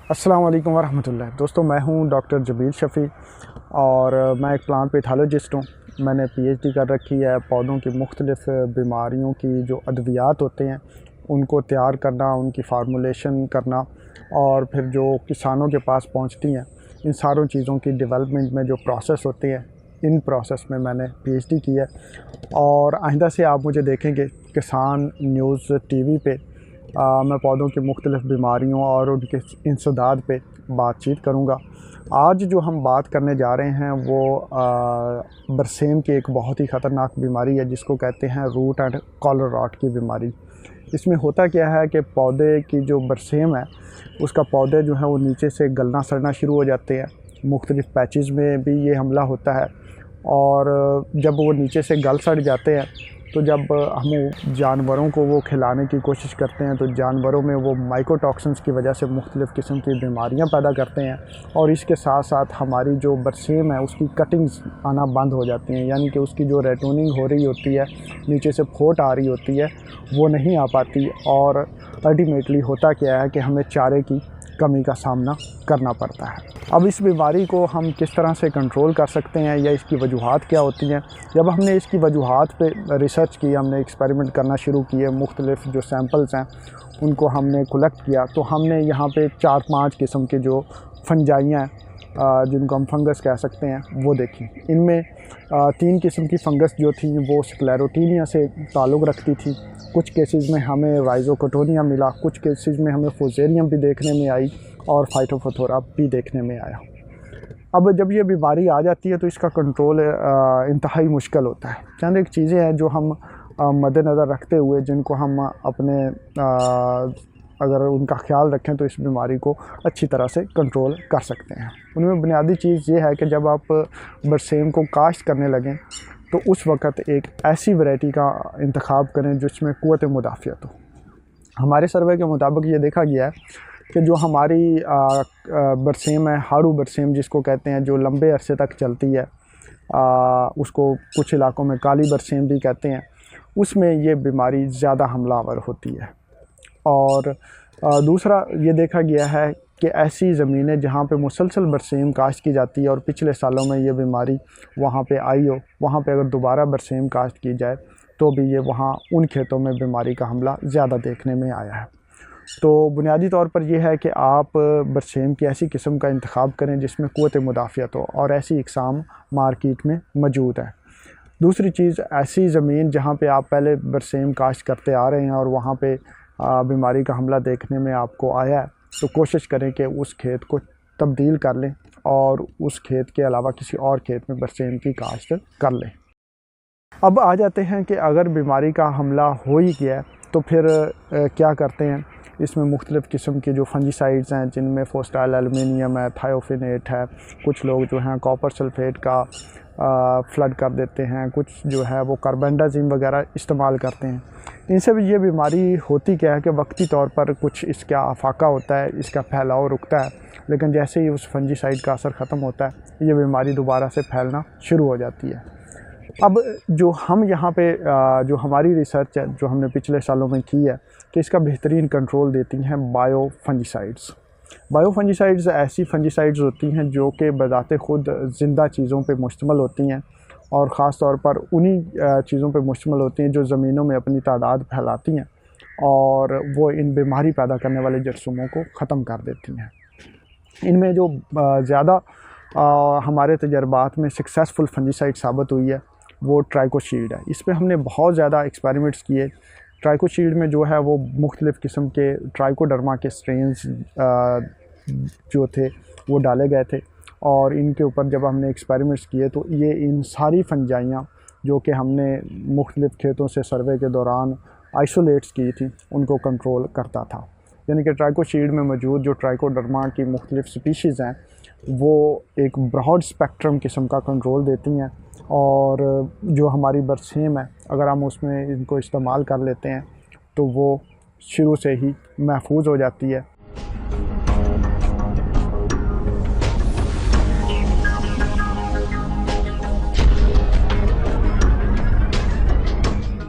अस्सलाम वालेकुम वरहमतुल्लाह। दोस्तों, मैं हूं डॉक्टर जबील शफ़ी और मैं एक प्लांट पैथोलॉजिस्ट हूं। मैंने पीएचडी कर रखी है पौधों की मुख्तलिफ़ बीमारियों की जो अद्वियात होते हैं उनको तैयार करना, उनकी फार्मूलेशन करना और फिर जो किसानों के पास पहुंचती हैं, इन सारों चीज़ों की डेवलपमेंट में जो प्रोसेस होते हैं, इन प्रोसेस में मैंने पीएचडी की है। और आइंदा से आप मुझे देखेंगे किसान न्यूज़ टीवी पे मैं पौधों की मुख्तलिफ़ बीमारियों और उनके इंसदाद पे बातचीत करूँगा। आज जो हम बात करने जा रहे हैं वो बरसेम की एक बहुत ही ख़तरनाक बीमारी है जिसको कहते हैं रूट एंड कॉलर रॉट की बीमारी। इसमें होता क्या है कि पौधे की जो बरसेम है उसका पौधे जो है वो नीचे से गलना सड़ना शुरू हो जाते हैं। मुख्तलिफ़ पैचेस में भी ये हमला होता है और जब वो नीचे से गल सड़ जाते हैं तो जब हम जानवरों को वो खिलाने की कोशिश करते हैं तो जानवरों में वो माइकोटॉक्सिन्स की वजह से मुख्तलिफ़ किस्म की बीमारियां पैदा करते हैं और इसके साथ साथ हमारी जो बरसेम है उसकी कटिंग्स आना बंद हो जाती हैं, यानी कि उसकी जो रेटूनिंग हो रही होती है, नीचे से फोट आ रही होती है, वो नहीं आ पाती और अल्टीमेटली होता क्या है कि हमें चारे की कमी का सामना करना पड़ता है। अब इस बीमारी को हम किस तरह से कंट्रोल कर सकते हैं या इसकी वजूहात क्या होती हैं? जब हमने इसकी वजूहात पे रिसर्च की, हमने एक्सपेरिमेंट करना शुरू किए, मुख्तलिफ़ जो सैम्पल्स हैं उनको हमने कलेक्ट किया, तो हमने यहाँ पे 4-5 किस्म के जो फंजाइयाँ जिनको हम फंगस कह सकते हैं वो देखी। इनमें 3 किस्म की फंगस जो थी वो स्क्लेरोटीनिया से ताल्लुक़ रखती थी। कुछ केसेस में हमें राइजोकोटोनिया मिला, कुछ केसेस में हमें फुसेरियम भी देखने में आई और फाइटोफथोरा भी देखने में आया। अब जब ये बीमारी आ जाती है तो इसका कंट्रोल इंतहाई मुश्किल होता है। चंद एक चीज़ें हैं जो हम मद्देनज़र रखते हुए जिनको हम अपने अगर उनका ख्याल रखें तो इस बीमारी को अच्छी तरह से कंट्रोल कर सकते हैं। उनमें बुनियादी चीज़ ये है कि जब आप बरसेम को काश्त करने लगें तो उस वक़्त एक ऐसी वैरायटी का इंतखाब करें जिसमें क़ुव्वत मुदाफ़ियत हो। हमारे सर्वे के मुताबिक ये देखा गया है कि जो हमारी बरसेम है, हाड़ू बरसेम जिसको कहते हैं, जो लंबे अरसे तक चलती है, उसको कुछ इलाकों में काली बरसेम भी कहते हैं, उसमें ये बीमारी ज़्यादा हमलावर होती है। और दूसरा ये देखा गया है कि ऐसी ज़मीनें जहाँ पे मुसलसल बरसेम काश्त की जाती है और पिछले सालों में ये बीमारी वहाँ पे आई हो, वहाँ पे अगर दोबारा बरसेम काश्त की जाए तो भी ये वहाँ उन खेतों में बीमारी का हमला ज़्यादा देखने में आया है। तो बुनियादी तौर पर यह है कि आप बरसेम की ऐसी किस्म का इंतखाब करें जिसमें क़ुव्वत मुदाफ़ियत हो और ऐसी इक़साम मार्केट में मौजूद है। दूसरी चीज़, ऐसी ज़मीन जहाँ पे आप पहले बरसेम काश्त करते आ रहे हैं और वहाँ पे बीमारी का हमला देखने में आपको आया है तो कोशिश करें कि उस खेत को तब्दील कर लें और उस खेत के अलावा किसी और खेत में बरसेम की काश्त कर लें। अब आ जाते हैं कि अगर बीमारी का हमला हो ही गया तो फिर क्या करते हैं। इसमें मुख्तलिफ़ किस्म के जो फंजीसाइड्स हैं जिनमें फोस्टाइल एल्युमिनियम है, थायोफिनेट है, कुछ लोग जो हैं कॉपर सल्फेट का फ्लड कर देते हैं, कुछ जो है वो कार्बेंडाजिम वगैरह इस्तेमाल करते हैं। इनसे भी ये बीमारी होती क्या है कि वक्ती तौर पर कुछ इसका अफाका होता है, इसका फैलाव रुकता है, लेकिन जैसे ही उस फंजीसाइड का असर ख़त्म होता है ये बीमारी दोबारा से फैलना शुरू हो जाती है। अब जो हम यहाँ पे जो हमारी रिसर्च है जो हमने पिछले सालों में की है तो इसका बेहतरीन कंट्रोल देती हैं बायोफंजीसाइड्स। बायोफंजीसाइड्स ऐसी फंजीसाइड्स होती हैं जो कि बज़ाते ख़ुद ज़िंदा चीज़ों पे मुश्तमिल होती हैं और ख़ास तौर पर उन्हीं चीज़ों पे मुश्तमिल होती हैं जो ज़मीनों में अपनी तादाद फैलाती हैं और वो इन बीमारी पैदा करने वाले जरासीमों को ख़त्म कर देती हैं। इनमें जो ज़्यादा हमारे तजर्बात में सक्सेसफुल फंजीसाइड साबित हुई है वो ट्राइकोशील्ड है। इस पर हमने बहुत ज़्यादा एक्सपेरिमेंट्स किए। ट्राइकोशील्ड में जो है वो मुख्तलिफ़ किस्म के ट्राइकोडर्मा के स्ट्रेन्स जो थे वो डाले गए थे और इनके ऊपर जब हमने एक्सपेरिमेंट्स किए तो ये इन सारी फंजाइयाँ जो कि हमने मुख्तलिफ़ खेतों से सर्वे के दौरान आइसोलेट्स की थी उनको कंट्रोल करता था। यानी कि ट्राइकोशील्ड में मौजूद जो ट्राइकोडर्मा की मुख्तलिफ़ स्पीशीज़ हैं वो एक ब्रॉड स्पेक्ट्रम किस्म का कंट्रोल देती हैं और जो हमारी बरसेम है अगर हम उसमें इनको इस्तेमाल कर लेते हैं तो वो शुरू से ही महफूज हो जाती है